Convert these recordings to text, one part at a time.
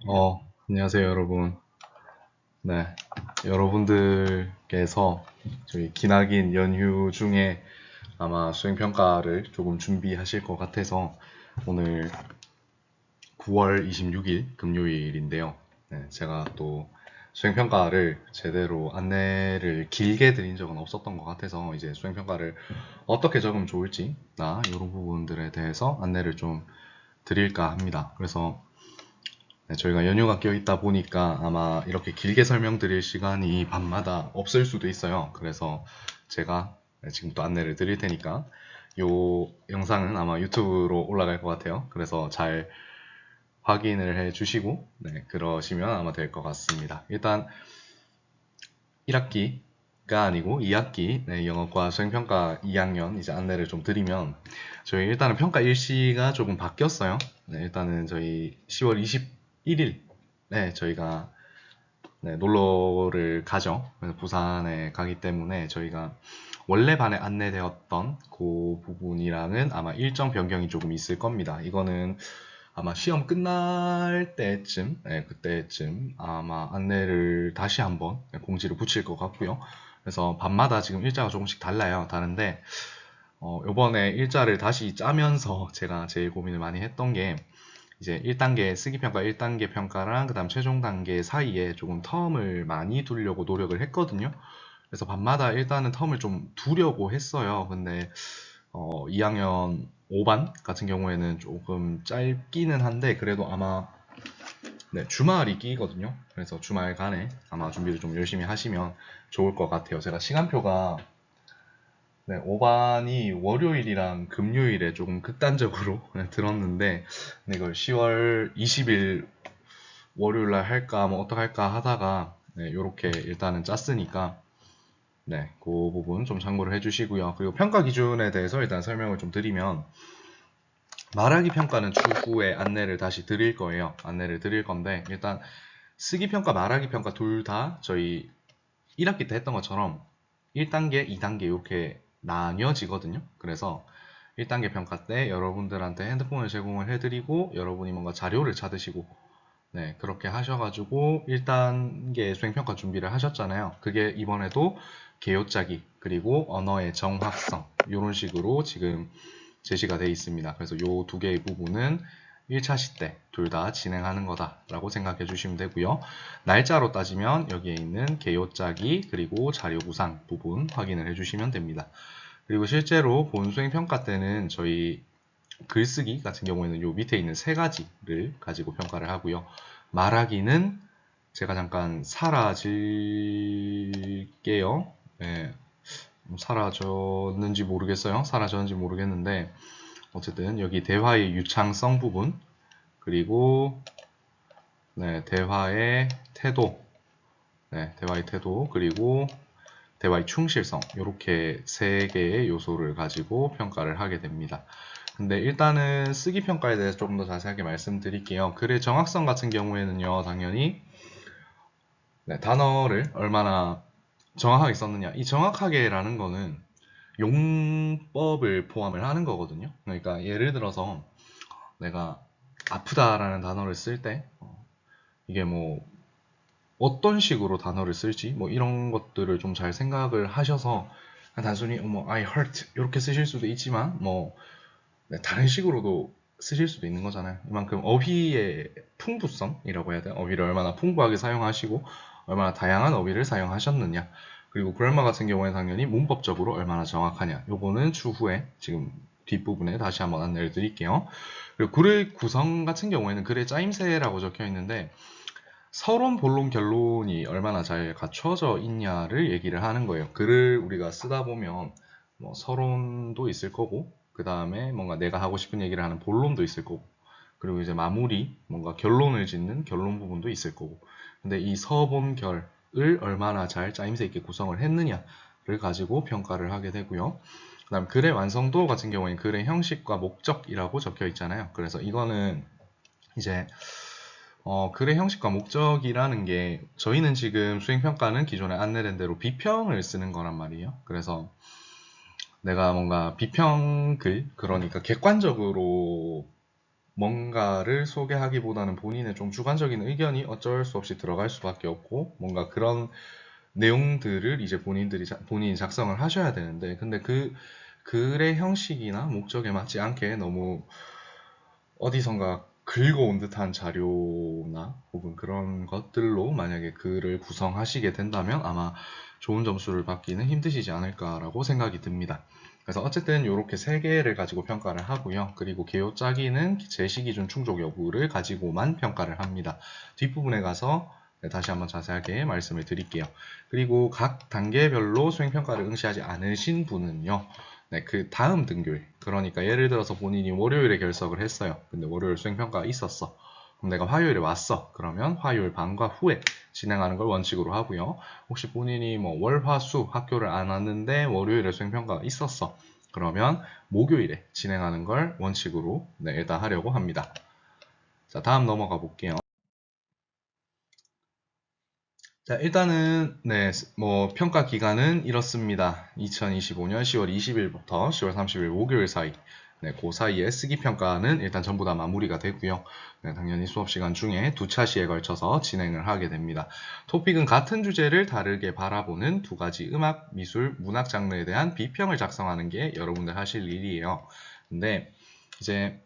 안녕하세요, 여러분. 네, 여러분들께서 저희 기나긴 연휴 중에 아마 수행평가를 조금 준비하실 것 같아서 오늘 9월 26일 금요일인데요. 네, 제가 또 수행평가를 제대로 안내를 길게 드린 적은 없었던 것 같아서 이제 수행평가를 어떻게 적으면 좋을지 이런 부분들에 대해서 안내를 좀 드릴까 합니다. 그래서 네, 저희가 연휴가 껴있다 보니까 아마 이렇게 길게 설명드릴 시간이 밤마다 없을 수도 있어요. 그래서 제가 지금 또 안내를 드릴 테니까 요 영상은 아마 유튜브로 올라갈 것 같아요. 그래서 잘 확인을 해 주시고 네, 그러시면 아마 될 것 같습니다. 일단 1학기가 아니고 2학기 영어과 수행평가 2학년 이제 안내를 좀 드리면 저희 일단은 평가 일시가 조금 바뀌었어요. 네, 일단은 저희 10월 21일 저희가 놀러를 가죠. 그래서 부산에 가기 때문에 저희가 원래 반에 안내되었던 그 부분이랑은 아마 일정 변경이 조금 있을 겁니다. 이거는 아마 시험 끝날 때쯤, 그때쯤 아마 안내를 다시 한번 공지를 붙일 것 같고요. 그래서 밤마다 지금 일자가 조금씩 달라요. 다른데, 요번에 일자를 다시 짜면서 제가 제일 고민을 많이 했던 게, 이제 1단계 쓰기평가 1단계 평가랑 그다음 최종 단계 사이에 조금 텀을 많이 두려고 노력을 했거든요. 그래서 밤마다 일단은 텀을 좀 두려고 했어요. 근데 2학년 5반 같은 경우에는 조금 짧기는 한데 그래도 아마 주말이 끼거든요. 그래서 주말간에 아마 준비를 좀 열심히 하시면 좋을 것 같아요. 제가 시간표가 5반이 월요일이랑 금요일에 조금 극단적으로 들었는데 이걸 10월 20일 월요일 날 할까 뭐 어떡할까 하다가 요렇게 일단은 짰으니까 그 부분 좀 참고를 해주시고요. 그리고 평가 기준에 대해서 일단 설명을 좀 드리면 말하기 평가는 추후에 안내를 다시 드릴 거예요. 안내를 드릴 건데 일단 쓰기 평가, 말하기 평가 둘 다 저희 1학기 때 했던 것처럼 1단계, 2단계 이렇게 나뉘어지거든요. 그래서 1단계 평가 때 여러분들한테 핸드폰을 제공을 해드리고 여러분이 뭔가 자료를 찾으시고 그렇게 하셔가지고 1단계 수행평가 준비를 하셨잖아요. 그게 이번에도 개요짜기 그리고 언어의 정확성 이런 식으로 지금 제시가 되어 있습니다. 그래서 이 두 개의 부분은 1차 시때 둘 다 진행하는 거다라고 생각해 주시면 되고요. 날짜로 따지면 여기에 있는 개요짜기 그리고 자료 구상 부분 확인을 해 주시면 됩니다. 그리고 실제로 본수행 평가 때는 저희 글쓰기 같은 경우에는 요 밑에 있는 세 가지를 가지고 평가를 하고요. 말하기는 제가 잠깐 사라질게요. 네, 사라졌는지 모르겠어요. 사라졌는지 모르겠는데 어쨌든 여기 대화의 유창성 부분 그리고 대화의 태도 대화의 태도 그리고 대화의 충실성 이렇게 세 개의 요소를 가지고 평가를 하게 됩니다. 근데 일단은 쓰기 평가에 대해서 조금 더 자세하게 말씀드릴게요. 글의 정확성 같은 경우에는요, 당연히 단어를 얼마나 정확하게 썼느냐. 이 정확하게라는 거는 용법을 포함을 하는 거거든요. 그러니까 예를 들어서 내가 아프다라는 단어를 쓸 때 이게 뭐 어떤 식으로 단어를 쓸지 뭐 이런 것들을 좀 잘 생각을 하셔서 단순히 뭐 I hurt 이렇게 쓰실 수도 있지만 뭐 다른 식으로도 쓰실 수도 있는 거잖아요. 이만큼 어휘의 풍부성이라고 해야 돼요. 어휘를 얼마나 풍부하게 사용하시고 얼마나 다양한 어휘를 사용하셨느냐. 그리고 그래머 같은 경우에 당연히 문법적으로 얼마나 정확하냐. 요거는 추후에 지금 뒷부분에 다시 한번 안내를 드릴게요. 그리고 글의 구성 같은 경우에는 글의 짜임새라고 적혀 있는데 서론, 본론, 결론이 얼마나 잘 갖춰져 있냐를 얘기를 하는 거예요. 글을 우리가 쓰다 보면 뭐 서론도 있을 거고, 그 다음에 뭔가 내가 하고 싶은 얘기를 하는 본론도 있을 거고, 그리고 이제 마무리, 뭔가 결론을 짓는 결론 부분도 있을 거고. 근데 이 서본 결을 얼마나 잘 짜임새 있게 구성을 했느냐를 가지고 평가를 하게 되고요. 그 다음 글의 완성도 같은 경우에는 글의 형식과 목적이라고 적혀 있잖아요. 그래서 이거는 이제 글의 형식과 목적이라는 게 저희는 지금 수행평가는 기존에 안내된 대로 비평을 쓰는 거란 말이에요. 그래서 내가 뭔가 비평 글, 그러니까 객관적으로 뭔가를 소개하기보다는 본인의 좀 주관적인 의견이 어쩔 수 없이 들어갈 수밖에 없고, 뭔가 그런 내용들을 이제 본인이 작성을 하셔야 되는데, 근데 그 글의 형식이나 목적에 맞지 않게 너무 어디선가 긁어온 듯한 자료나 혹은 그런 것들로 만약에 글을 구성하시게 된다면 아마 좋은 점수를 받기는 힘드시지 않을까라고 생각이 듭니다. 그래서 어쨌든 이렇게 세 개를 가지고 평가를 하고요. 그리고 개요짜기는 제시기준 충족 여부를 가지고만 평가를 합니다. 뒷부분에 가서 다시 한번 자세하게 말씀을 드릴게요. 그리고 각 단계별로 수행평가를 응시하지 않으신 분은요. 네, 그 다음 등교일. 그러니까 예를 들어서 본인이 월요일에 결석을 했어요. 근데 월요일 수행평가가 있었어. 그럼 내가 화요일에 왔어. 그러면 화요일 방과 후에 진행하는 걸 원칙으로 하고요. 혹시 본인이 뭐 월, 화, 수 학교를 안 왔는데 월요일에 수행평가가 있었어. 그러면 목요일에 진행하는 걸 원칙으로 일단 하려고 합니다. 자, 다음 넘어가 볼게요. 자, 일단은 뭐 평가 기간은 이렇습니다. 2025년 10월 20일부터 10월 30일 목요일 사이. 그 사이에 쓰기 평가는 일단 전부 다 마무리가 되고요. 당연히 수업 시간 중에 두 차시에 걸쳐서 진행을 하게 됩니다. 토픽은 같은 주제를 다르게 바라보는 두 가지 음악, 미술, 문학 장르에 대한 비평을 작성하는 게 여러분들 하실 일이에요. 근데 이제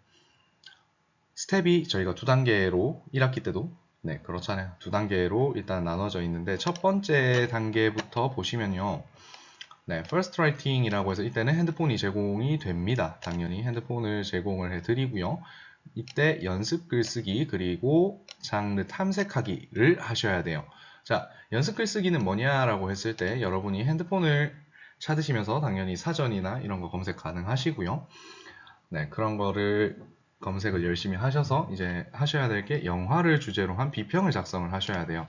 스텝이 저희가 두 단계로 1학기 때도 그렇잖아요. 두 단계로 일단 나눠져 있는데 첫 번째 단계부터 보시면요. First Writing이라고 해서 이때는 핸드폰이 제공이 됩니다. 당연히 핸드폰을 제공을 해드리고요. 이때 연습 글쓰기 그리고 장르 탐색하기를 하셔야 돼요. 자, 연습 글쓰기는 뭐냐라고 했을 때 여러분이 핸드폰을 찾으시면서 당연히 사전이나 이런 거 검색 가능하시고요. 그런 거를 검색을 열심히 하셔서 이제 하셔야 될 게 영화를 주제로 한 비평을 작성을 하셔야 돼요.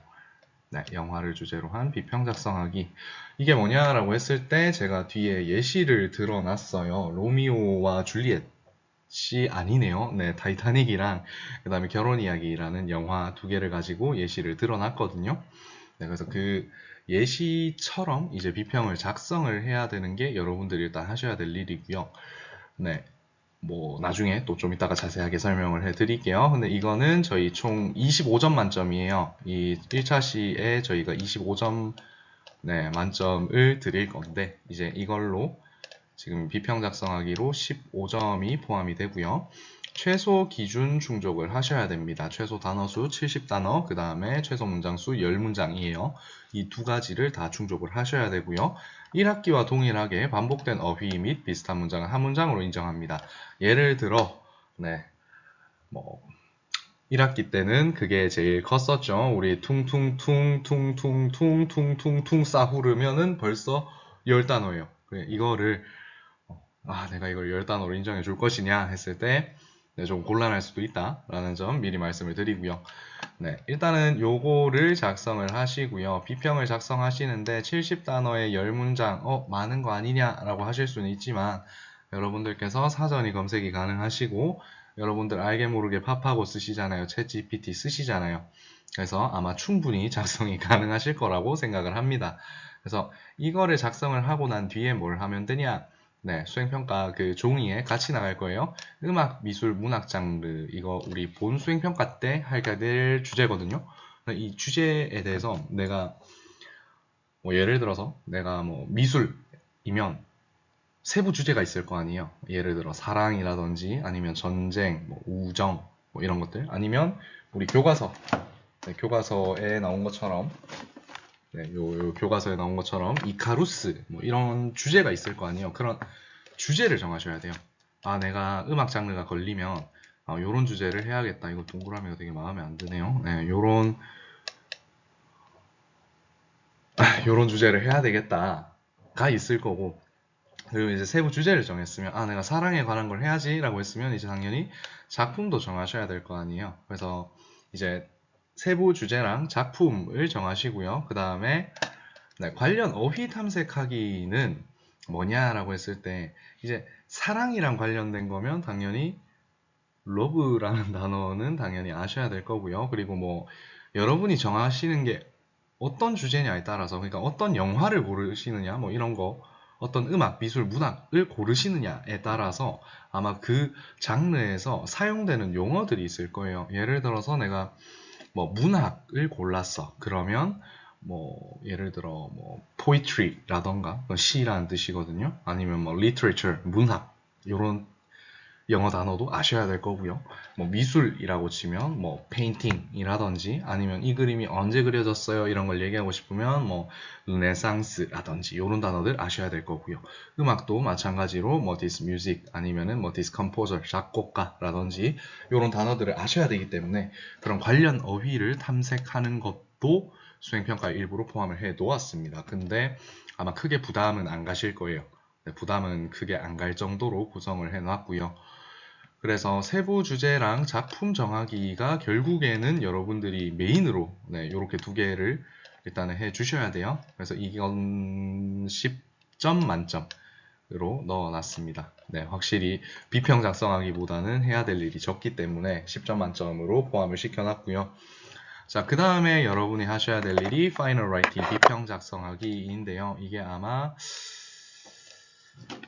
영화를 주제로 한 비평 작성하기. 이게 뭐냐라고 했을 때 제가 뒤에 예시를 들어놨어요. 로미오와 줄리엣이 아니네요. 타이타닉이랑 그다음에 결혼 이야기라는 영화 두 개를 가지고 예시를 들어놨거든요. 그래서 그 예시처럼 이제 비평을 작성을 해야 되는 게 여러분들이 일단 하셔야 될 일이고요. 뭐 나중에 또 좀 이따가 자세하게 설명을 해드릴게요. 근데 이거는 저희 총 25점 만점이에요. 이 1차 시에 저희가 25점 만점을 드릴 건데 이제 이걸로 지금 비평 작성하기로 15점이 포함이 되고요. 최소 기준 충족을 하셔야 됩니다. 최소 단어수 70단어, 그 다음에 최소 문장수 10문장이에요. 이 두 가지를 다 충족을 하셔야 되고요. 1학기와 동일하게 반복된 어휘 및 비슷한 문장은 한 문장으로 인정합니다. 예를 들어, 뭐 1학기 때는 그게 제일 컸었죠. 우리 퉁퉁퉁퉁퉁퉁퉁퉁퉁 싸후르면은 벌써 10단어예요. 이거를 내가 이걸 10단어로 인정해 줄 것이냐 했을 때 좀 곤란할 수도 있다라는 점 미리 말씀을 드리고요. 일단은 요거를 작성을 하시고요. 비평을 작성하시는데 70단어에 10문장, 많은 거 아니냐라고 하실 수는 있지만 여러분들께서 사전이 검색이 가능하시고 여러분들 알게 모르게 팝하고 쓰시잖아요. 챗 GPT 쓰시잖아요. 그래서 아마 충분히 작성이 가능하실 거라고 생각을 합니다. 그래서 이거를 작성을 하고 난 뒤에 뭘 하면 되냐? 수행평가 그 종이에 같이 나갈 거예요. 음악, 미술, 문학 장르 이거 우리 본 수행평가 때 하게 될 주제거든요. 이 주제에 대해서 내가 뭐 예를 들어서 내가 뭐 미술이면 세부 주제가 있을 거 아니에요. 예를 들어 사랑이라든지 아니면 전쟁, 뭐 우정 뭐 이런 것들 아니면 우리 교과서 교과서에 나온 것처럼 요 교과서에 나온 것처럼 이카루스 뭐 이런 주제가 있을 거 아니에요. 그런 주제를 정하셔야 돼요. 내가 음악 장르가 걸리면 요런 주제를 해야겠다. 이거 동그라미가 되게 마음에 안 드네요. 요런 주제를 해야 되겠다가 있을 거고 그리고 이제 세부 주제를 정했으면 내가 사랑에 관한 걸 해야지라고 했으면 이제 당연히 작품도 정하셔야 될 거 아니에요. 그래서 이제 세부 주제랑 작품을 정하시고요. 그 다음에 관련 어휘 탐색하기는 뭐냐라고 했을 때 이제 사랑이랑 관련된 거면 당연히 러브라는 단어는 당연히 아셔야 될 거고요. 그리고 뭐 여러분이 정하시는 게 어떤 주제냐에 따라서 그러니까 어떤 영화를 고르시느냐 뭐 이런 거 어떤 음악, 미술, 문학을 고르시느냐에 따라서 아마 그 장르에서 사용되는 용어들이 있을 거예요. 예를 들어서 내가 뭐 문학을 골랐어. 그러면 뭐 예를 들어 뭐 poetry라던가 시라는 뜻이거든요. 아니면 뭐 literature, 문학 이런 영어 단어도 아셔야 될 거고요. 뭐 미술이라고 치면 뭐 페인팅이라든지 아니면 이 그림이 언제 그려졌어요 이런 걸 얘기하고 싶으면 뭐 르네상스라든지 이런 단어들 아셔야 될 거고요. 음악도 마찬가지로 뭐 this music 아니면은 뭐 this composer 작곡가라든지 이런 단어들을 아셔야 되기 때문에 그런 관련 어휘를 탐색하는 것도 수행평가의 일부로 포함을 해 놓았습니다. 근데 아마 크게 부담은 안 가실 거예요. 부담은 크게 안 갈 정도로 구성을 해 놨고요. 그래서 세부 주제랑 작품 정하기가 결국에는 여러분들이 메인으로 이렇게 두 개를 일단은 해 주셔야 돼요. 그래서 이건 10점 만점으로 넣어놨습니다. 네, 확실히 비평 작성하기보다는 해야 될 일이 적기 때문에 10점 만점으로 포함을 시켜놨고요. 자, 그 다음에 여러분이 하셔야 될 일이 Final Writing, 비평 작성하기인데요. 이게 아마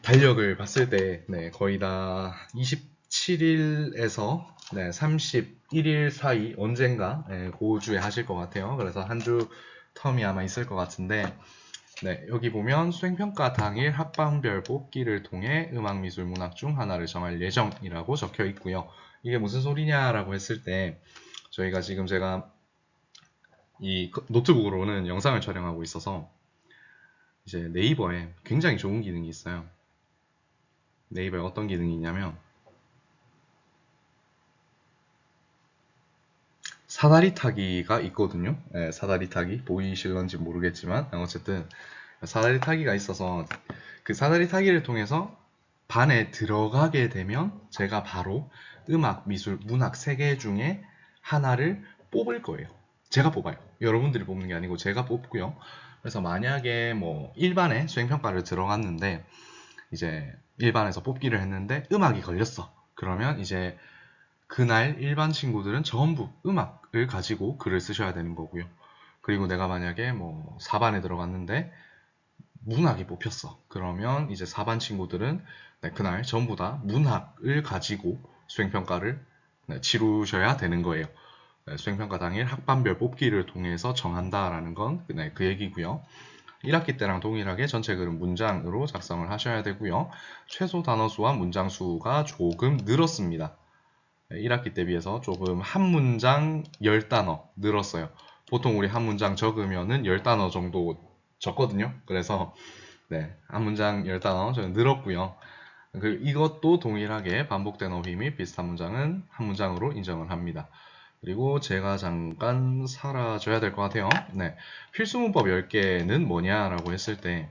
달력을 봤을 때 거의 다 27일에서 31일 사이 언젠가 그 주에 하실 것 같아요. 그래서 한 주 텀이 아마 있을 것 같은데 여기 보면 수행평가 당일 학번별 뽑기를 통해 음악, 미술, 문학 중 하나를 정할 예정이라고 적혀 있고요. 이게 무슨 소리냐라고 했을 때 저희가 지금 제가 이 노트북으로는 영상을 촬영하고 있어서 이제 네이버에 굉장히 좋은 기능이 있어요. 네이버에 어떤 기능이 있냐면 사다리 타기가 있거든요. 사다리 타기 보이실런지 모르겠지만 어쨌든 사다리 타기가 있어서 그 사다리 타기를 통해서 반에 들어가게 되면 제가 바로 음악, 미술, 문학 세 개 중에 하나를 뽑을 거예요. 제가 뽑아요. 여러분들이 뽑는 게 아니고 제가 뽑고요. 그래서 만약에 뭐 일반에 수행평가를 들어갔는데 이제 일반에서 뽑기를 했는데 음악이 걸렸어. 그러면 이제 그날 일반 친구들은 전부 음악을 가지고 글을 쓰셔야 되는 거고요. 그리고 내가 만약에 뭐 4반에 들어갔는데 문학이 뽑혔어. 그러면 이제 4반 친구들은 그날 전부 다 문학을 가지고 수행평가를 치르셔야 되는 거예요. 수행평가 당일 학반별 뽑기를 통해서 정한다라는 건 그 얘기고요. 1학기 때랑 동일하게 전체 글은 문장으로 작성을 하셔야 되고요. 최소 단어 수와 문장 수가 조금 늘었습니다. 1학기 때 비해서 조금 한 문장 10단어 늘었어요. 보통 우리 한 문장 적으면은 10단어 정도 적거든요. 그래서 한 문장 10단어 저는 늘었고요. 이것도 동일하게 반복된 어휘 및 비슷한 문장은 한 문장으로 인정을 합니다. 그리고 제가 잠깐 사라져야 될 것 같아요. 필수 문법 10개는 뭐냐라고 했을 때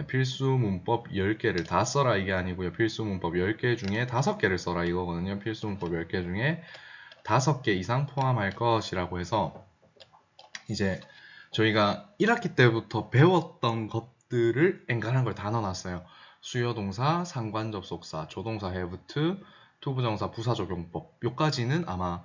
필수 문법 10개를 다 써라 이게 아니고요. 필수 문법 10개 중에 5개를 써라 이거거든요. 필수 문법 10개 중에 5개 이상 포함할 것이라고 해서 이제 저희가 1학기 때부터 배웠던 것들을 엔간한 걸 다 넣어놨어요. 수요동사, 상관접속사, 조동사 have to, 투부정사 부사적용법 요까지는 아마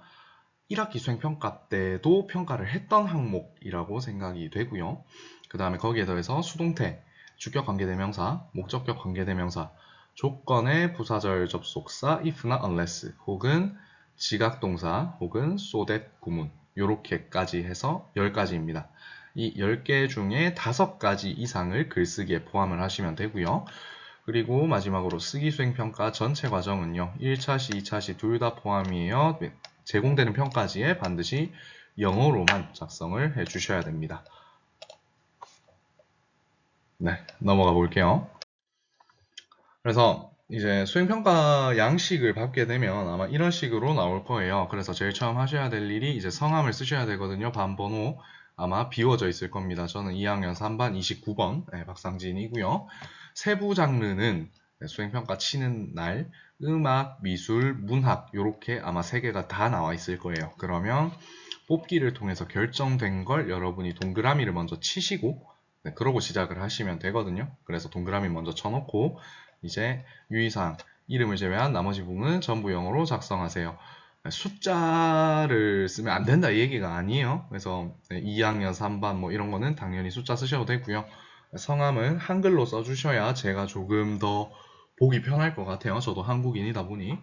1학기 수행평가 때도 평가를 했던 항목이라고 생각이 되고요. 그 다음에 거기에 더해서 수동태, 주격 관계대명사, 목적격 관계대명사, 조건의 부사절 접속사 if나 unless 혹은 지각동사 혹은 so that 구문 요렇게까지 해서 10가지입니다. 이 10개 중에 5가지 이상을 글쓰기에 포함을 하시면 되고요. 그리고 마지막으로 쓰기 수행평가 전체 과정은요. 1차시, 2차시 둘 다 포함이에요. 제공되는 평가지에 반드시 영어로만 작성을 해주셔야 됩니다. 넘어가 볼게요. 그래서 이제 수행평가 양식을 받게 되면 아마 이런 식으로 나올 거예요. 그래서 제일 처음 하셔야 될 일이 이제 성함을 쓰셔야 되거든요. 반번호 아마 비워져 있을 겁니다. 저는 2학년 3반 29번 박상진이고요. 세부 장르는 수행평가 치는 날 음악, 미술, 문학 이렇게 아마 3개가 다 나와 있을 거예요. 그러면 뽑기를 통해서 결정된 걸 여러분이 동그라미를 먼저 치시고 그러고 시작을 하시면 되거든요. 그래서 동그라미 먼저 쳐놓고 이제 유의사항 이름을 제외한 나머지 부분은 전부 영어로 작성하세요. 숫자를 쓰면 안 된다 이 얘기가 아니에요. 그래서 2학년 3반 뭐 이런 거는 당연히 숫자 쓰셔도 되고요. 성함은 한글로 써주셔야 제가 조금 더 보기 편할 것 같아요. 저도 한국인이다 보니.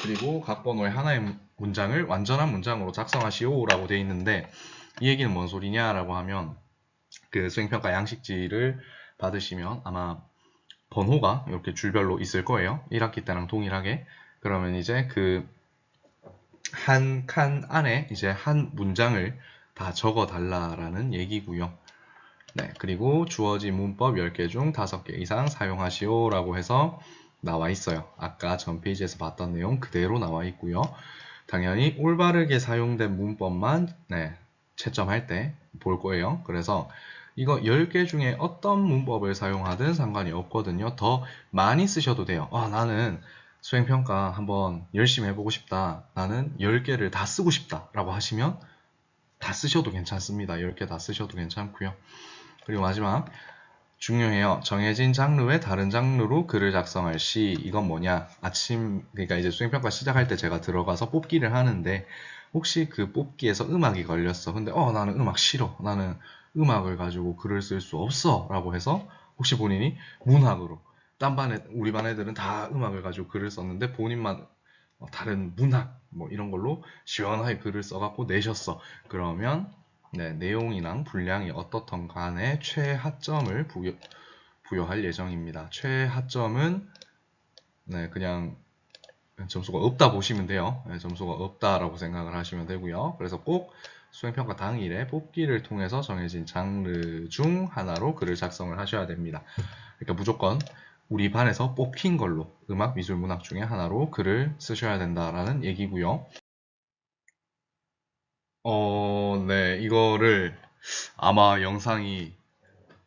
그리고 각 번호의 하나의 문장을 완전한 문장으로 작성하시오라고 되어 있는데, 이 얘기는 뭔 소리냐라고 하면, 그 수행평가 양식지를 받으시면 아마 번호가 이렇게 줄별로 있을 거예요. 1학기 때랑 동일하게. 그러면 이제 그 한 칸 안에 이제 한 문장을 다 적어 달라라는 얘기고요. 네, 그리고 주어진 문법 10개 중 5개 이상 사용하시오라고 해서 나와 있어요. 아까 전 페이지에서 봤던 내용 그대로 나와 있고요. 당연히 올바르게 사용된 문법만 채점할 때 볼 거예요. 그래서 이거 10개 중에 어떤 문법을 사용하든 상관이 없거든요. 더 많이 쓰셔도 돼요. 나는 수행평가 한번 열심히 해보고 싶다. 나는 10개를 다 쓰고 싶다. 라고 하시면 다 쓰셔도 괜찮습니다. 10개 다 쓰셔도 괜찮고요. 그리고 마지막 중요해요. 정해진 장르 외 다른 장르로 글을 작성할 시. 이건 뭐냐? 그러니까 이제 수행평가 시작할 때 제가 들어가서 뽑기를 하는데, 혹시 그 뽑기에서 음악이 걸렸어. 근데 나는 음악 싫어. 나는 음악을 가지고 글을 쓸 수 없어. 라고 해서 혹시 본인이 문학으로, 우리 반 애들은 다 음악을 가지고 글을 썼는데 본인만 다른 문학 뭐 이런 걸로 시원하게 글을 써갖고 내셨어. 그러면 내용이랑 분량이 어떻든 간에 최하점을 부여할 예정입니다. 최하점은 그냥 점수가 없다 보시면 돼요. 점수가 없다라고 생각을 하시면 되고요. 그래서 꼭 수행평가 당일에 뽑기를 통해서 정해진 장르 중 하나로 글을 작성을 하셔야 됩니다. 그러니까 무조건 우리 반에서 뽑힌 걸로 음악, 미술, 문학 중에 하나로 글을 쓰셔야 된다라는 얘기고요. 네, 이거를 아마 영상이,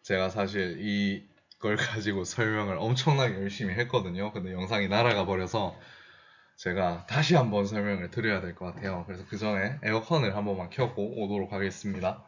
제가 사실 이걸 가지고 설명을 엄청나게 열심히 했거든요. 근데 영상이 날아가 버려서 제가 다시 한번 설명을 드려야 될 것 같아요. 그래서 그 전에 에어컨을 한 번만 켜고 오도록 하겠습니다.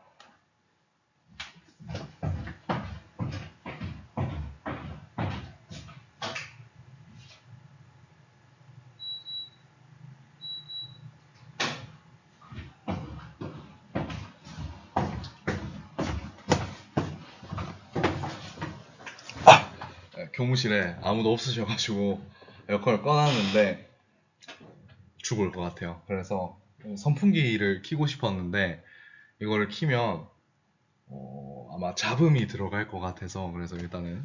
교무실에 아무도 없으셔가지고 에어컨을 꺼놨는데 죽을 것 같아요. 그래서 선풍기를 켜고 싶었는데 이거를 키면 아마 잡음이 들어갈 것 같아서, 그래서 일단은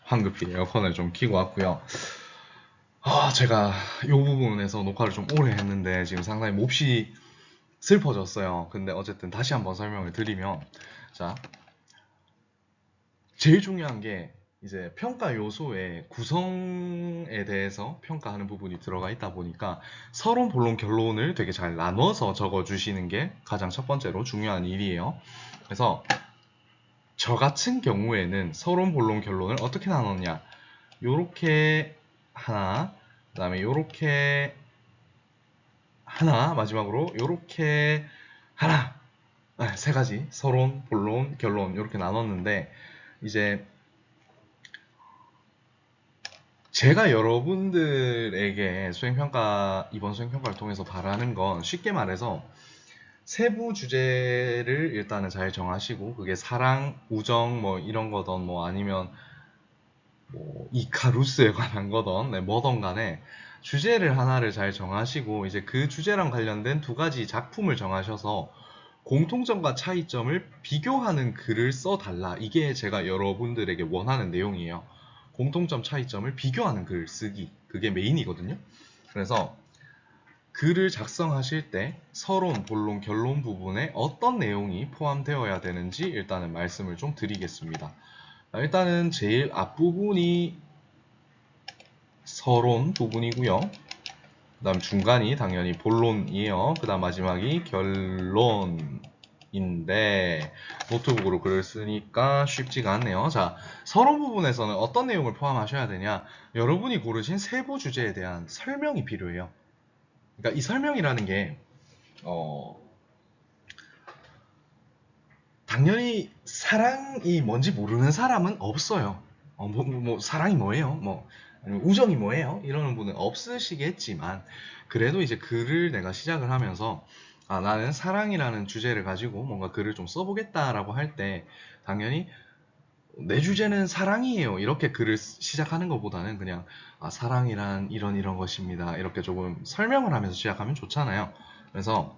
황급히 에어컨을 좀 켜고 왔고요. 제가 이 부분에서 녹화를 좀 오래 했는데 지금 상당히 몹시 슬퍼졌어요. 근데 어쨌든 다시 한번 설명을 드리면, 자, 제일 중요한 게 이제 평가 요소의 구성에 대해서 평가하는 부분이 들어가 있다 보니까 서론, 본론, 결론을 되게 잘 나눠서 적어주시는 게 가장 첫 번째로 중요한 일이에요. 그래서 저 같은 경우에는 서론, 본론, 결론을 어떻게 나눴냐, 요렇게 하나, 그 다음에 요렇게 하나, 마지막으로 요렇게 하나, 세 가지, 서론, 본론, 결론 이렇게 나눴는데, 이제 제가 여러분들에게 이번 수행평가를 통해서 바라는 건, 쉽게 말해서 세부 주제를 일단은 잘 정하시고, 그게 사랑, 우정 뭐 이런 거든 뭐 아니면 뭐 이카루스에 관한 거든 뭐든 간에 주제를 하나를 잘 정하시고, 이제 그 주제랑 관련된 두 가지 작품을 정하셔서 공통점과 차이점을 비교하는 글을 써달라. 이게 제가 여러분들에게 원하는 내용이에요. 공통점, 차이점을 비교하는 글을 쓰기. 그게 메인이거든요. 그래서 글을 작성하실 때 서론, 본론, 결론 부분에 어떤 내용이 포함되어야 되는지 일단은 말씀을 좀 드리겠습니다. 일단은 제일 앞부분이 서론 부분이고요. 그 다음 중간이 당연히 본론이에요. 그 다음 마지막이 결론인데 노트북으로 글을 쓰니까 쉽지가 않네요. 자, 서론 부분에서는 어떤 내용을 포함하셔야 되냐, 여러분이 고르신 세부 주제에 대한 설명이 필요해요. 그러니까 이 설명이라는 게 당연히 사랑이 뭔지 모르는 사람은 없어요. 사랑이 뭐예요? 아니면 우정이 뭐예요? 이러는 분은 없으시겠지만, 그래도 이제 글을 내가 시작을 하면서, 나는 사랑이라는 주제를 가지고 뭔가 글을 좀 써보겠다라고 할 때, 당연히 내 주제는 사랑이에요. 이렇게 글을 시작하는 것보다는 그냥 사랑이란 이런 것입니다. 이렇게 조금 설명을 하면서 시작하면 좋잖아요. 그래서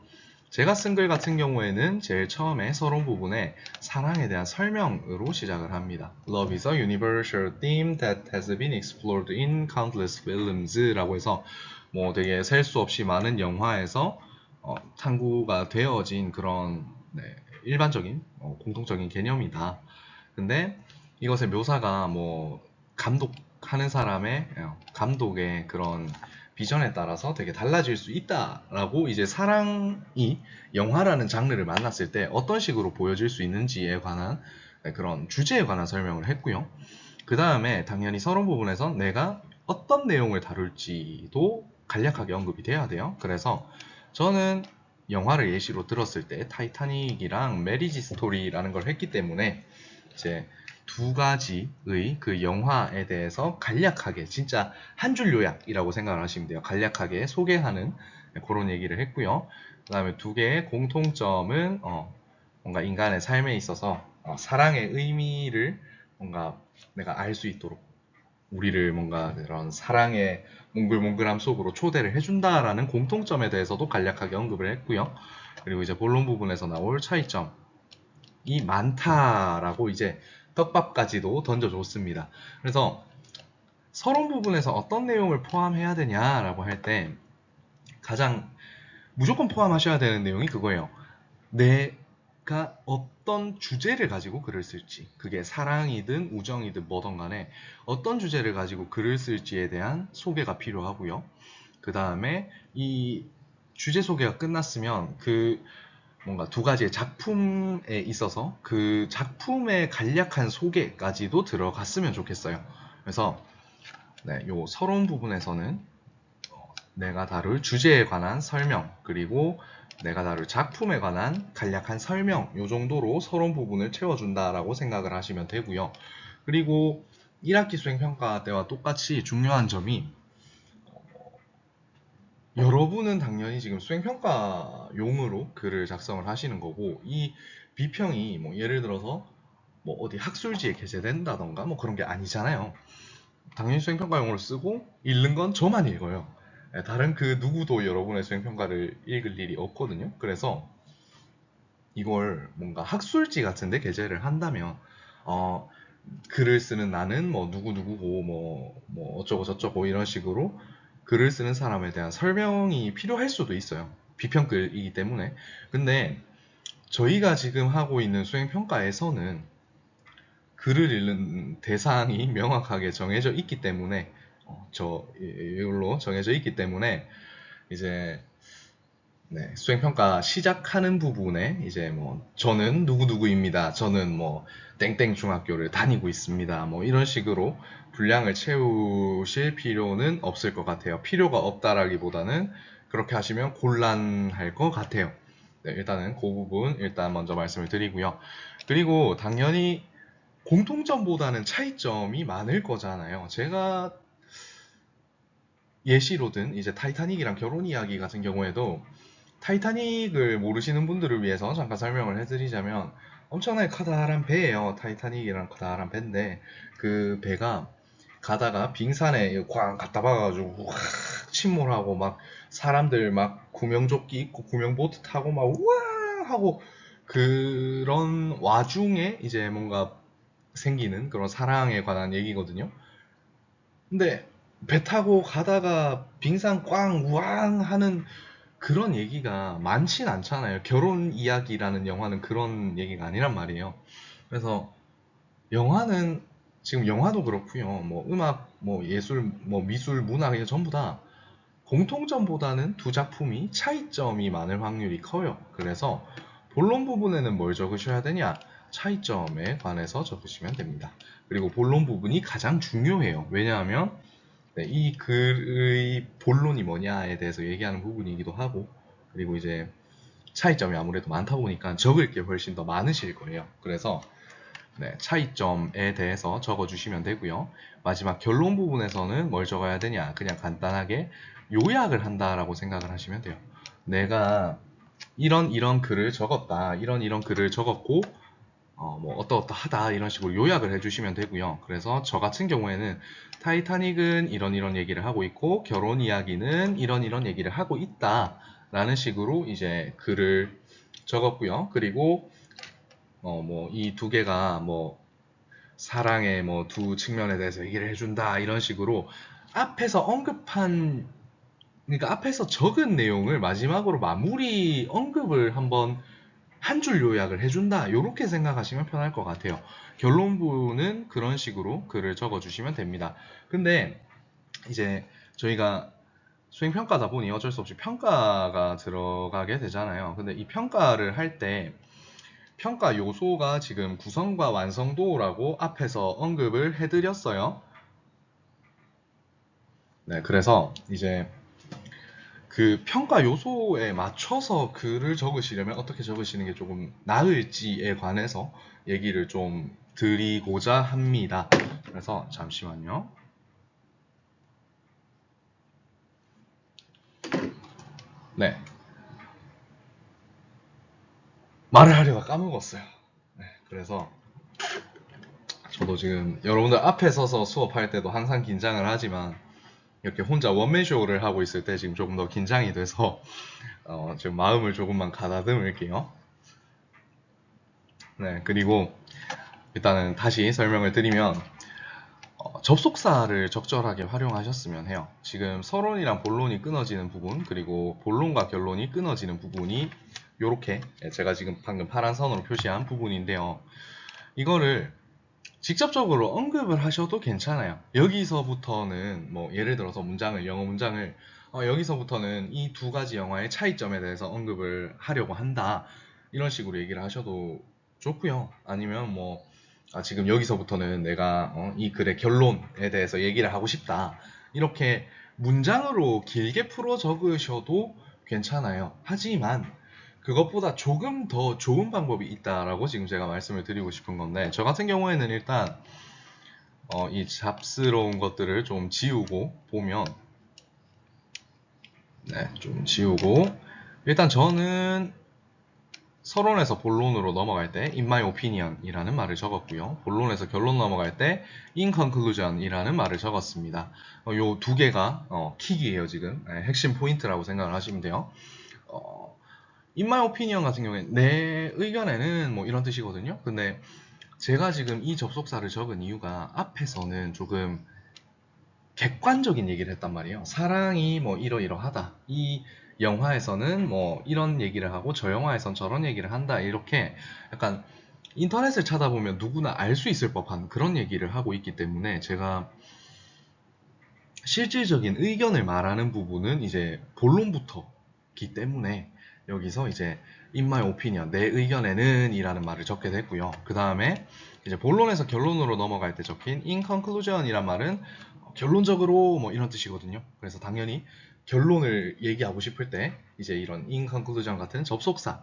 제가 쓴 글 같은 경우에는 제일 처음에 서론 부분에 사랑에 대한 설명으로 시작을 합니다. Love is a universal theme that has been explored in countless films 라고 해서 뭐 되게 셀 수 없이 많은 영화에서 탐구가 되어진 그런 일반적인 공통적인 개념이다. 근데 이것의 묘사가 뭐 감독하는 사람의 감독의 그런 비전에 따라서 되게 달라질 수 있다라고 이제 사랑이 영화라는 장르를 만났을 때 어떤 식으로 보여질 수 있는지에 관한 그런 주제에 관한 설명을 했고요. 그 다음에 당연히 서론 부분에서 내가 어떤 내용을 다룰지도 간략하게 언급이 돼야 돼요. 그래서 저는 영화를 예시로 들었을 때 타이타닉이랑 메리지 스토리라는 걸 했기 때문에 이제 두 가지의 그 영화에 대해서 간략하게 진짜 한 줄 요약이라고 생각을 하시면 돼요. 간략하게 소개하는 그런 얘기를 했고요. 그 다음에 두 개의 공통점은 뭔가 인간의 삶에 있어서 사랑의 의미를 뭔가 내가 알 수 있도록 우리를 뭔가 그런 사랑의 몽글몽글함 속으로 초대를 해준다라는 공통점에 대해서도 간략하게 언급을 했고요. 그리고 이제 본론 부분에서 나올 차이점이 많다라고 이제 떡밥까지도 던져줬습니다. 그래서 서론 부분에서 어떤 내용을 포함해야 되냐라고 할 때 가장 무조건 포함하셔야 되는 내용이 그거예요. 내가 어떤 주제를 가지고 글을 쓸지, 그게 사랑이든 우정이든 뭐든 간에 어떤 주제를 가지고 글을 쓸지에 대한 소개가 필요하고요. 그 다음에 이 주제 소개가 끝났으면 그 뭔가 두 가지의 작품에 있어서 그 작품의 간략한 소개까지도 들어갔으면 좋겠어요. 그래서 요 서론 부분에서는 내가 다룰 주제에 관한 설명, 그리고 내가 다룰 작품에 관한 간략한 설명, 요 정도로 서론 부분을 채워준다라고 생각을 하시면 되고요. 그리고 1학기 수행평가 때와 똑같이 중요한 점이 여러분은 당연히 지금 수행평가용으로 글을 작성을 하시는 거고, 이 비평이 뭐 예를 들어서 뭐 어디 학술지에 게재된다던가 뭐 그런 게 아니잖아요. 당연히 수행평가용으로 쓰고 읽는 건 저만 읽어요. 다른 그 누구도 여러분의 수행평가를 읽을 일이 없거든요. 그래서 이걸 뭔가 학술지 같은데 게재를 한다면 글을 쓰는 나는 뭐 누구누구고 뭐 어쩌고 저쩌고 이런 식으로 글을 쓰는 사람에 대한 설명이 필요할 수도 있어요. 비평글이기 때문에. 근데 저희가 지금 하고 있는 수행평가에서는 글을 읽는 대상이 명확하게 정해져 있기 때문에 이걸로 정해져 있기 때문에 이제 수행평가 시작하는 부분에 이제 뭐 저는 누구누구입니다. 저는 뭐 땡땡 중학교를 다니고 있습니다. 뭐 이런 식으로 분량을 채우실 필요는 없을 것 같아요. 필요가 없다라기보다는 그렇게 하시면 곤란할 것 같아요. 일단은 그 부분 일단 먼저 말씀을 드리고요. 그리고 당연히 공통점보다는 차이점이 많을 거잖아요. 제가 예시로든 이제 타이타닉이랑 결혼 이야기 같은 경우에도 타이타닉을 모르시는 분들을 위해서 잠깐 설명을 해드리자면 엄청나게 커다란 배예요. 타이타닉이란 커다란 배인데 그 배가 가다가 빙산에 꽝 갖다 박아가지고 확 침몰하고 막 사람들 막 구명조끼 입고 구명보트 타고 막 우와 하고 그런 와중에 이제 뭔가 생기는 그런 사랑에 관한 얘기거든요. 근데 배 타고 가다가 빙산 꽝 우왕 하는 그런 얘기가 많진 않잖아요. 결혼 이야기라는 영화는 그런 얘기가 아니란 말이에요. 그래서 영화는 지금 영화도 그렇고요. 뭐 음악, 뭐 예술, 뭐 미술, 문화 그냥 전부 다 공통점보다는 두 작품이 차이점이 많을 확률이 커요. 그래서 본론 부분에는 뭘 적으셔야 되냐? 차이점에 관해서 적으시면 됩니다. 그리고 본론 부분이 가장 중요해요. 왜냐하면 이 글의 본론이 뭐냐에 대해서 얘기하는 부분이기도 하고, 그리고 이제 차이점이 아무래도 많다 보니까 적을 게 훨씬 더 많으실 거예요. 그래서 차이점에 대해서 적어주시면 되고요. 마지막 결론 부분에서는 뭘 적어야 되냐? 그냥 간단하게 요약을 한다라고 생각을 하시면 돼요. 내가 이런 글을 적었다. 이런 글을 적었고 뭐 어떠어떠하다 이런 식으로 요약을 해주시면 되고요. 그래서 저 같은 경우에는 타이타닉은 이런 얘기를 하고 있고 결혼 이야기는 이런 얘기를 하고 있다라는 식으로 이제 글을 적었고요. 그리고 뭐 이 두 개가 뭐 사랑의 뭐 두 측면에 대해서 얘기를 해준다 이런 식으로 앞에서 언급한 그러니까 앞에서 적은 내용을 마지막으로 마무리 언급을 한번 한 줄 요약을 해준다 이렇게 생각하시면 편할 것 같아요. 결론부는 그런 식으로 글을 적어주시면 됩니다. 근데 이제 저희가 수행평가다 보니 어쩔 수 없이 평가가 들어가게 되잖아요. 근데 이 평가를 할 때 평가 요소가 지금 구성과 완성도라고 앞에서 언급을 해드렸어요. 네, 그래서 이제 그 평가 요소에 맞춰서 글을 적으시려면 어떻게 적으시는 게 조금 나을지에 관해서 얘기를 좀 드리고자 합니다. 그래서 잠시만요. 네. 말을 하려다 까먹었어요. 네, 그래서 저도 지금 여러분들 앞에 서서 수업할 때도 항상 긴장을 하지만 이렇게 혼자 원맨쇼를 하고 있을 때 지금 조금 더 긴장이 돼서 지금 마음을 조금만 가다듬을게요. 네, 그리고 일단은 다시 설명을 드리면 접속사를 적절하게 활용하셨으면 해요. 지금 서론이랑 본론이 끊어지는 부분 그리고 본론과 결론이 끊어지는 부분이 이렇게 제가 지금 방금 파란 선으로 표시한 부분인데요. 이거를 직접적으로 언급을 하셔도 괜찮아요. 여기서부터는 뭐 예를 들어서 문장을 영어 문장을 여기서부터는 이 두 가지 영화의 차이점에 대해서 언급을 하려고 한다. 이런 식으로 얘기를 하셔도 좋고요. 아니면 뭐 지금 여기서부터는 내가 이 글의 결론에 대해서 얘기를 하고 싶다. 이렇게 문장으로 길게 풀어 적으셔도 괜찮아요. 하지만 그것보다 조금 더 좋은 방법이 있다라고 지금 제가 말씀을 드리고 싶은 건데 저 같은 경우에는 일단 이 잡스러운 것들을 좀 지우고 보면 좀 지우고 일단 저는 서론에서 본론으로 넘어갈 때 in my opinion 이라는 말을 적었고요. 본론에서 결론 넘어갈 때 in conclusion 이라는 말을 적었습니다. 요 두 개가 킥이에요 지금. 핵심 포인트라고 생각을 하시면 돼요. in my opinion 같은 경우에 내 의견에는 뭐 이런 뜻이거든요. 근데 제가 지금 이 접속사를 적은 이유가 앞에서는 조금 객관적인 얘기를 했단 말이에요. 사랑이 뭐 이러이러하다. 이 영화에서는 뭐 이런 얘기를 하고 저 영화에선 저런 얘기를 한다. 이렇게 약간 인터넷을 찾아보면 누구나 알 수 있을 법한 그런 얘기를 하고 있기 때문에 제가 실질적인 의견을 말하는 부분은 이제 본론부터기 때문에 여기서 이제 in my opinion, 내 의견에는 이라는 말을 적게 됐고요. 그 다음에 이제 본론에서 결론으로 넘어갈 때 적힌 in conclusion 이란 말은 결론적으로 뭐 이런 뜻이거든요. 그래서 당연히 결론을 얘기하고 싶을 때 이제 이런 in conclusion 같은 접속사를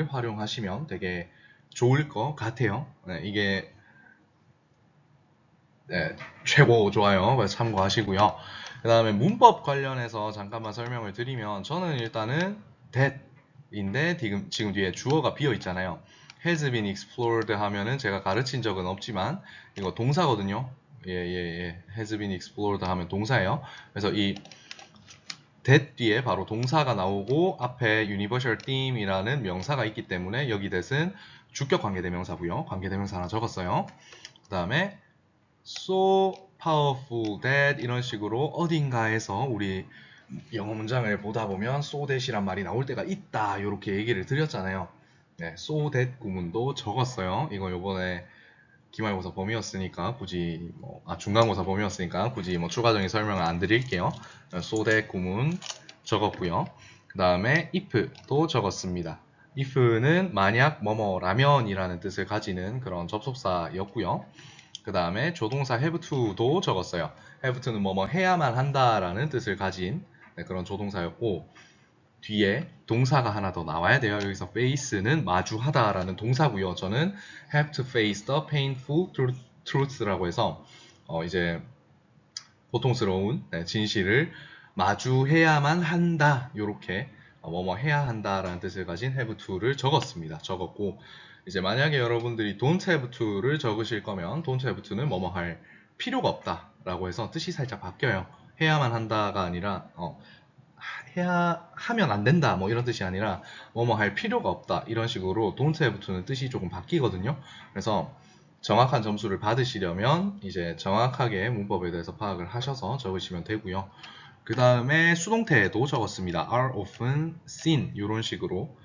활용하시면 되게 좋을 것 같아요. 네, 이게 최고 좋아요. 그래서 참고하시고요. 그 다음에 문법 관련해서 잠깐만 설명을 드리면 저는 일단은 that인데 지금 뒤에 주어가 비어 있잖아요. has been explored 하면은 제가 가르친 적은 없지만 이거 동사거든요. 예. has been explored 하면 동사예요. 그래서 이 that 뒤에 바로 동사가 나오고 앞에 universal theme이라는 명사가 있기 때문에 여기 that은 주격 관계대명사고요. 관계대명사 하나 적었어요. 그 다음에 so powerful that 이런 식으로 어딘가에서 우리 영어 문장을 보다 보면 so that이란 말이 나올 때가 있다 이렇게 얘기를 드렸잖아요. 네, so that 구문도 적었어요. 이거 요번에 기말고사 범위였으니까 굳이 중간고사 범위였으니까 굳이 추가적인 설명을 안 드릴게요. so that 구문 적었고요. 그 다음에 if도 적었습니다. if는 만약 뭐뭐라면이라는 뜻을 가지는 그런 접속사였고요. 그 다음에 조동사 have to도 적었어요. have to는 뭐뭐 해야만 한다라는 뜻을 가진 그런 조동사였고 뒤에 동사가 하나 더 나와야 돼요. 여기서 face는 마주하다라는 동사고요. 저는 have to face the painful truth라고 해서 이제 고통스러운 진실을 마주해야만 한다. 이렇게 뭐뭐 해야 한다라는 뜻을 가진 have to를 적었고, 이제 만약에 여러분들이 don't have to를 적으실 거면 don't have to는 뭐뭐 할 필요가 없다라고 해서 뜻이 살짝 바뀌어요. 해야만 한다가 아니라 하면 안 된다 뭐 이런 뜻이 아니라 뭐뭐 할 필요가 없다 이런 식으로 don't have to는 뜻이 조금 바뀌거든요. 그래서 정확한 점수를 받으시려면 이제 정확하게 문법에 대해서 파악을 하셔서 적으시면 되고요. 그 다음에 수동태도 적었습니다. are often seen 이런 식으로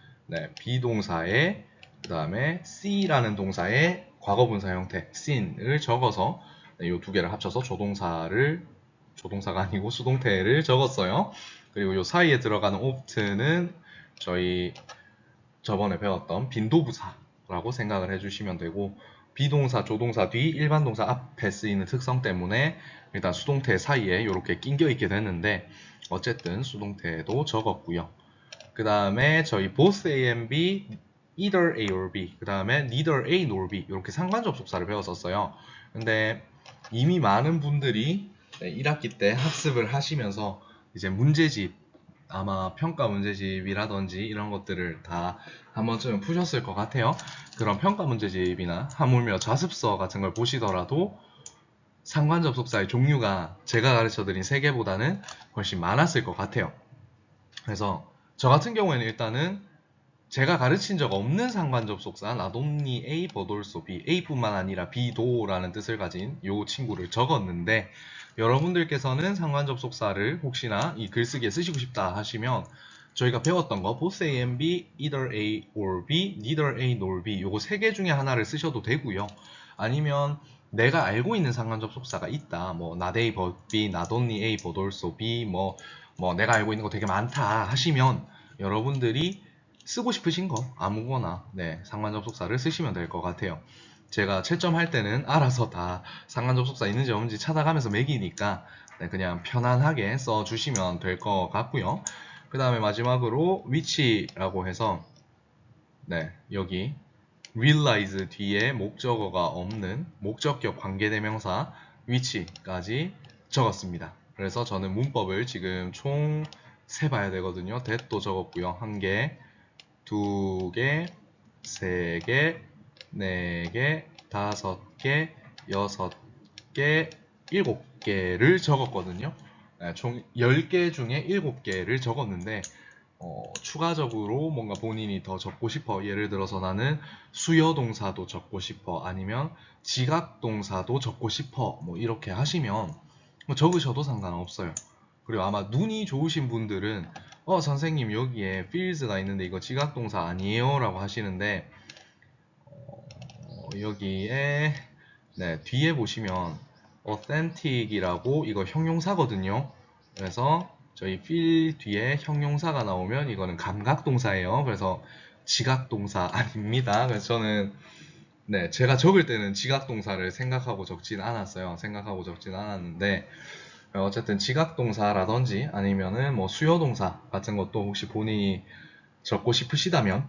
비동사에 그 다음에 see라는 동사의 과거분사 형태 seen을 적어서 이 두 개를 합쳐서 조동사가 아니고 수동태를 적었어요. 그리고 이 사이에 들어가는 often은 저희 저번에 배웠던 빈도부사라고 생각을 해주시면 되고, 비동사, 조동사 뒤 일반 동사 앞에 쓰이는 특성 때문에 일단 수동태 사이에 이렇게 낑겨 있게 됐는데 어쨌든 수동태도 적었고요. 그 다음에 저희 both A and B, either A or B, 그 다음에 neither A nor B 이렇게 상관접속사를 배웠었어요. 근데 이미 많은 분들이 1학기 때 학습을 하시면서 이제 문제집, 아마 평가 문제집이라든지 이런 것들을 다 한 번쯤 푸셨을 것 같아요. 그런 평가 문제집이나 하물며 자습서 같은 걸 보시더라도 상관접속사의 종류가 제가 가르쳐드린 3개보다는 훨씬 많았을 것 같아요. 그래서 저 같은 경우에는 일단은 제가 가르친 적 없는 상관접속사 not only A but also B, A뿐만 아니라 B도라는 뜻을 가진 이 친구를 적었는데, 여러분들께서는 상관접속사를 혹시나 이 글쓰기에 쓰시고 싶다 하시면 저희가 배웠던 거 both A and B, either A or B, neither A nor B 요거 3개 중에 하나를 쓰셔도 되고요. 아니면 내가 알고 있는 상관접속사가 있다, 뭐 not A but B, not only A but also B, 뭐 내가 알고 있는 거 되게 많다 하시면 여러분들이 쓰고 싶으신 거 아무거나 상관접속사를 쓰시면 될 것 같아요. 제가 채점할 때는 알아서 다 상관접속사 있는지 없는지 찾아가면서 매기니까 그냥 편안하게 써주시면 될 것 같고요. 그 다음에 마지막으로 which라고 해서 여기 realize 뒤에 목적어가 없는 목적격 관계대명사 which까지 적었습니다. 그래서 저는 문법을 지금 총 세봐야 되거든요. that도 적었고요. 1개, 2개, 3개, 4개, 5개, 6개, 7개를 적었거든요. 총 10개 중에 7개를 적었는데 추가적으로 뭔가 본인이 더 적고 싶어, 예를 들어서 나는 수여동사도 적고 싶어, 아니면 지각동사도 적고 싶어, 뭐 이렇게 하시면 적으셔도 상관없어요. 그리고 아마 눈이 좋으신 분들은 선생님 여기에 feels가 있는데 이거 지각동사 아니에요? 라고 하시는데 여기에 뒤에 보시면 authentic이라고 이거 형용사거든요. 그래서 저희 feel 뒤에 형용사가 나오면 이거는 감각동사예요. 그래서 지각동사 아닙니다. 그래서 저는 제가 적을 때는 지각동사를 생각하고 적진 않았어요. 생각하고 적진 않았는데 어쨌든 지각동사라든지 아니면은 뭐 수요동사 같은 것도 혹시 본인이 적고 싶으시다면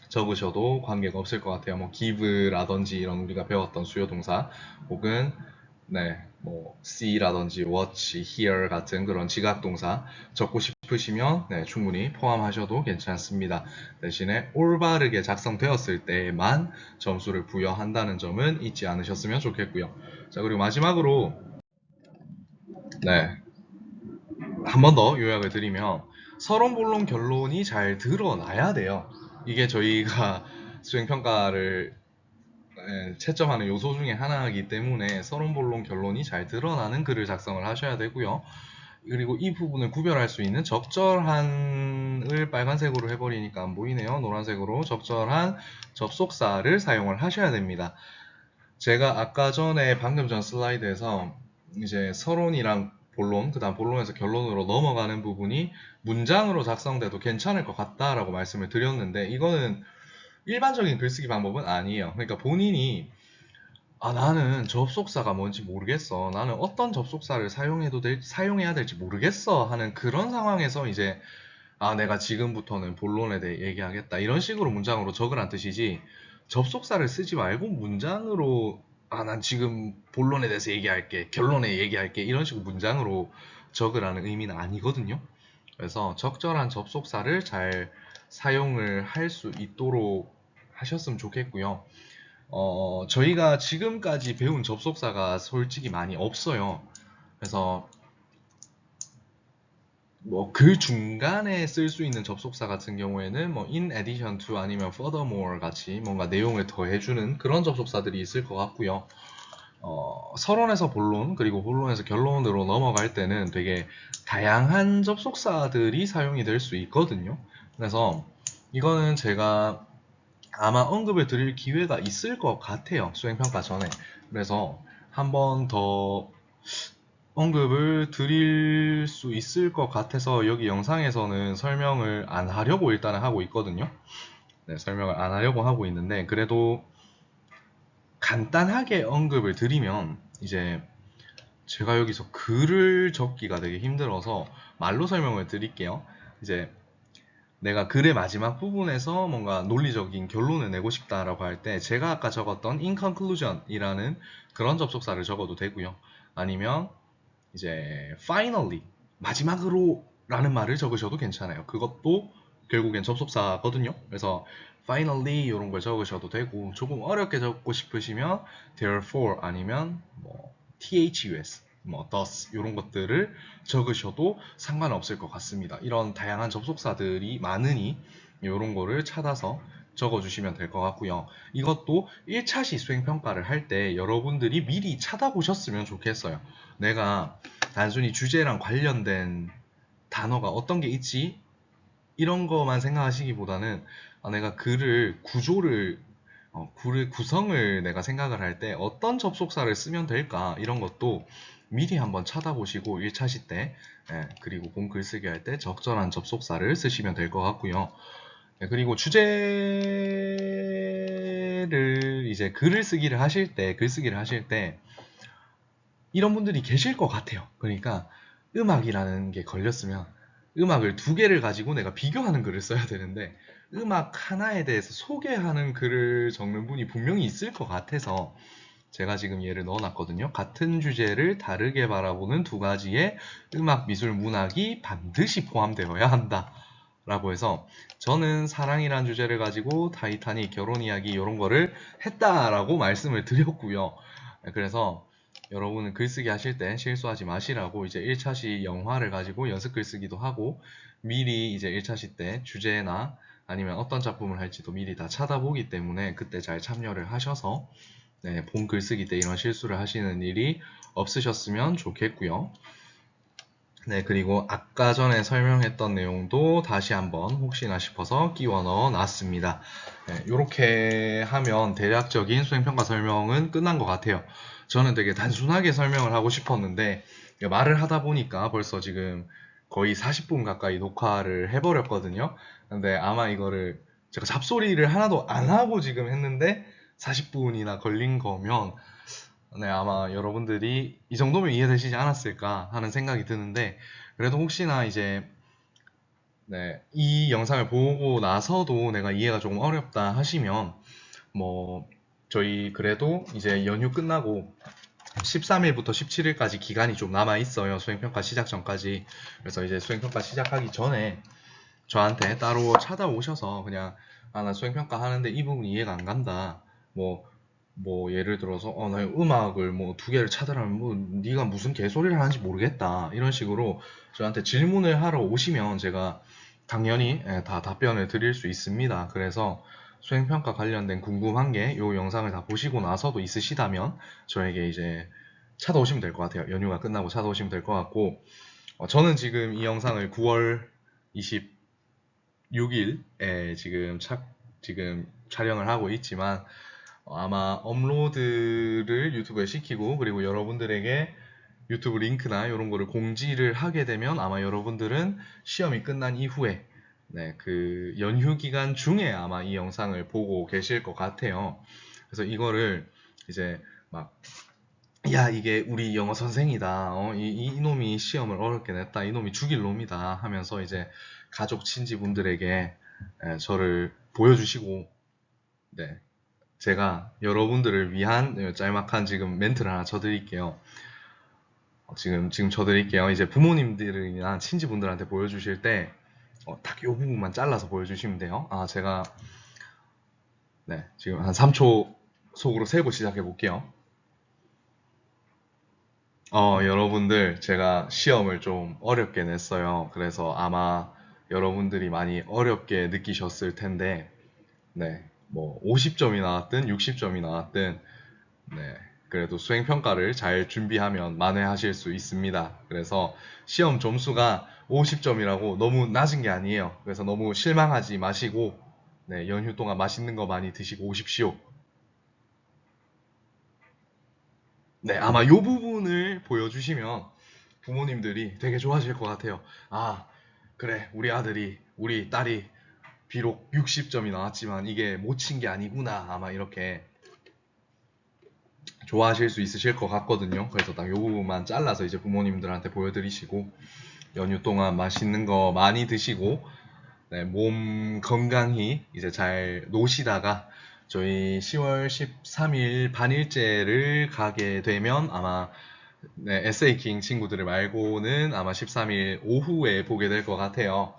적으셔도 관계가 없을 것 같아요. 뭐 give라든지 이런 우리가 배웠던 수요동사, 혹은 뭐 see라든지 watch, hear 같은 그런 지각동사 적고 싶으시면 충분히 포함하셔도 괜찮습니다. 대신에 올바르게 작성되었을 때만 점수를 부여한다는 점은 잊지 않으셨으면 좋겠고요. 자, 그리고 마지막으로 한 번 더 요약을 드리면 서론, 본론, 결론이 잘 드러나야 돼요. 이게 저희가 수행평가를 채점하는 요소 중에 하나이기 때문에 서론, 본론, 결론이 잘 드러나는 글을 작성을 하셔야 되고요. 그리고 이 부분을 구별할 수 있는 적절한을 빨간색으로 해버리니까 안 보이네요. 노란색으로 적절한 접속사를 사용을 하셔야 됩니다. 제가 아까 전에 방금 전 슬라이드에서 이제 서론이랑 본론, 그 다음 본론에서 결론으로 넘어가는 부분이 문장으로 작성돼도 괜찮을 것 같다라고 말씀을 드렸는데, 이거는 일반적인 글쓰기 방법은 아니에요. 그러니까 본인이 나는 접속사가 뭔지 모르겠어, 나는 어떤 접속사를 사용해야 될지 모르겠어 하는 그런 상황에서 이제 내가 지금부터는 본론에 대해 얘기하겠다 이런 식으로 문장으로 적으란 뜻이지, 접속사를 쓰지 말고 문장으로 난 지금 본론에 대해서 얘기할게, 결론에 얘기할게 이런 식으로 문장으로 적으라는 의미는 아니거든요. 그래서 적절한 접속사를 잘 사용을 할 수 있도록 하셨으면 좋겠고요. 저희가 지금까지 배운 접속사가 솔직히 많이 없어요. 그래서 뭐 그 중간에 쓸 수 있는 접속사 같은 경우에는 뭐 in addition to 아니면 furthermore 같이 뭔가 내용을 더해주는 그런 접속사들이 있을 것 같고요. 서론에서 본론 그리고 본론에서 결론으로 넘어갈 때는 되게 다양한 접속사들이 사용이 될 수 있거든요. 그래서 이거는 제가 아마 언급을 드릴 기회가 있을 것 같아요. 수행평가 전에. 그래서 한 번 더 언급을 드릴 수 있을 것 같아서 여기 영상에서는 설명을 안 하려고 일단은 하고 있거든요. 네, 설명을 안 하려고 하고 있는데 그래도 간단하게 언급을 드리면 이제 제가 여기서 글을 적기가 되게 힘들어서 말로 설명을 드릴게요. 이제 내가 글의 마지막 부분에서 뭔가 논리적인 결론을 내고 싶다라고 할 때 제가 아까 적었던 in conclusion 이라는 그런 접속사를 적어도 되고요. 아니면 이제 finally 마지막으로 라는 말을 적으셔도 괜찮아요. 그것도 결국엔 접속사거든요. 그래서 finally 이런 걸 적으셔도 되고 조금 어렵게 적고 싶으시면 therefore 아니면 뭐 thus 뭐 thus 이런 것들을 적으셔도 상관없을 것 같습니다. 이런 다양한 접속사들이 많으니 이런 거를 찾아서 적어주시면 될 것 같고요. 이것도 1차시 수행평가를 할 때 여러분들이 미리 찾아보셨으면 좋겠어요. 내가 단순히 주제랑 관련된 단어가 어떤 게 있지? 이런 거만 생각하시기보다는 내가 글을 글의 구성을 내가 생각을 할 때 어떤 접속사를 쓰면 될까? 이런 것도 미리 한번 찾아보시고 1차시 때 그리고 본 글쓰기 할 때 적절한 접속사를 쓰시면 될 것 같고요. 그리고 주제를 이제 글쓰기를 하실 때 이런 분들이 계실 것 같아요. 그러니까 음악이라는 게 걸렸으면 음악을 두 개를 가지고 내가 비교하는 글을 써야 되는데 음악 하나에 대해서 소개하는 글을 적는 분이 분명히 있을 것 같아서 제가 지금 예를 넣어놨거든요. 같은 주제를 다르게 바라보는 두 가지의 음악, 미술, 문학이 반드시 포함되어야 한다. 라고 해서 저는 사랑이란 주제를 가지고 타이타닉, 결혼 이야기 이런 거를 했다라고 말씀을 드렸고요. 그래서 여러분은 글쓰기 하실 때 실수하지 마시라고 이제 1차시 영화를 가지고 연습 글쓰기도 하고 미리 이제 1차시 때 주제나 아니면 어떤 작품을 할지도 미리 다 찾아보기 때문에 그때 잘 참여를 하셔서 본 글쓰기 때 이런 실수를 하시는 일이 없으셨으면 좋겠고요. 네, 그리고 아까 전에 설명했던 내용도 다시 한번 혹시나 싶어서 끼워 넣어 놨습니다. 이렇게 하면 대략적인 수행평가 설명은 끝난 것 같아요. 저는 되게 단순하게 설명을 하고 싶었는데 말을 하다 보니까 벌써 지금 거의 40분 가까이 녹화를 해버렸거든요. 근데 아마 이거를 제가 잡소리를 하나도 안 하고 지금 했는데 40분이나 걸린 거면 네, 아마 여러분들이 이 정도면 이해되시지 않았을까 하는 생각이 드는데, 그래도 혹시나 이제, 네, 이 영상을 보고 나서도 내가 이해가 조금 어렵다 하시면, 뭐, 저희 그래도 이제 연휴 끝나고 13일부터 17일까지 기간이 좀 남아 있어요. 수행평가 시작 전까지. 그래서 이제 수행평가 시작하기 전에 저한테 따로 찾아오셔서 그냥, 나 수행평가 하는데 이 부분이 이해가 안 간다. 뭐 예를 들어서 나 음악을 뭐 두 개를 찾으라면 뭐 네가 무슨 개소리를 하는지 모르겠다 이런 식으로 저한테 질문을 하러 오시면 제가 당연히 다 답변을 드릴 수 있습니다. 그래서 수행평가 관련된 궁금한 게 이 영상을 다 보시고 나서도 있으시다면 저에게 이제 찾아오시면 될 것 같아요. 연휴가 끝나고 찾아오시면 될 것 같고 저는 지금 이 영상을 9월 26일에 지금 촬영을 하고 있지만 아마 업로드를 유튜브에 시키고 그리고 여러분들에게 유튜브 링크나 이런 거를 공지를 하게 되면 아마 여러분들은 시험이 끝난 이후에 그 연휴 기간 중에 아마 이 영상을 보고 계실 것 같아요. 그래서 이거를 이제 막 야, 이게 우리 영어 선생이다. 이놈이 시험을 어렵게 냈다. 이놈이 죽일 놈이다. 하면서 이제 가족, 친지분들에게 저를 보여주시고, 네, 제가 여러분들을 위한 짤막한 지금 멘트를 하나 쳐드릴게요. 지금 쳐드릴게요. 이제 부모님들이나 친지분들한테 보여주실 때, 딱 요 부분만 잘라서 보여주시면 돼요. 제가, 네, 지금 한 3초 속으로 세고 시작해 볼게요. 여러분들, 제가 시험을 좀 어렵게 냈어요. 그래서 아마 여러분들이 많이 어렵게 느끼셨을 텐데, 네, 뭐, 50점이 나왔든 60점이 나왔든, 네, 그래도 수행평가를 잘 준비하면 만회하실 수 있습니다. 그래서 시험 점수가 50점이라고 너무 낮은 게 아니에요. 그래서 너무 실망하지 마시고, 네, 연휴 동안 맛있는 거 많이 드시고 오십시오. 네, 아마 이 부분을 보여주시면 부모님들이 되게 좋아하실 것 같아요. 그래, 우리 아들이, 우리 딸이 비록 60점이 나왔지만 이게 못 친 게 아니구나. 아마 이렇게 좋아하실 수 있으실 것 같거든요. 그래서 딱 이 부분만 잘라서 이제 부모님들한테 보여드리시고 연휴 동안 맛있는 거 많이 드시고 네, 몸 건강히 이제 잘 노시다가 저희 10월 13일 반일제를 가게 되면 아마 네, SA킹 친구들 말고는 아마 13일 오후에 보게 될 것 같아요.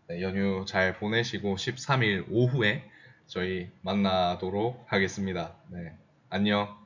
네, 연휴 잘 보내시고 13일 오후에 저희 만나도록 하겠습니다. 네, 안녕.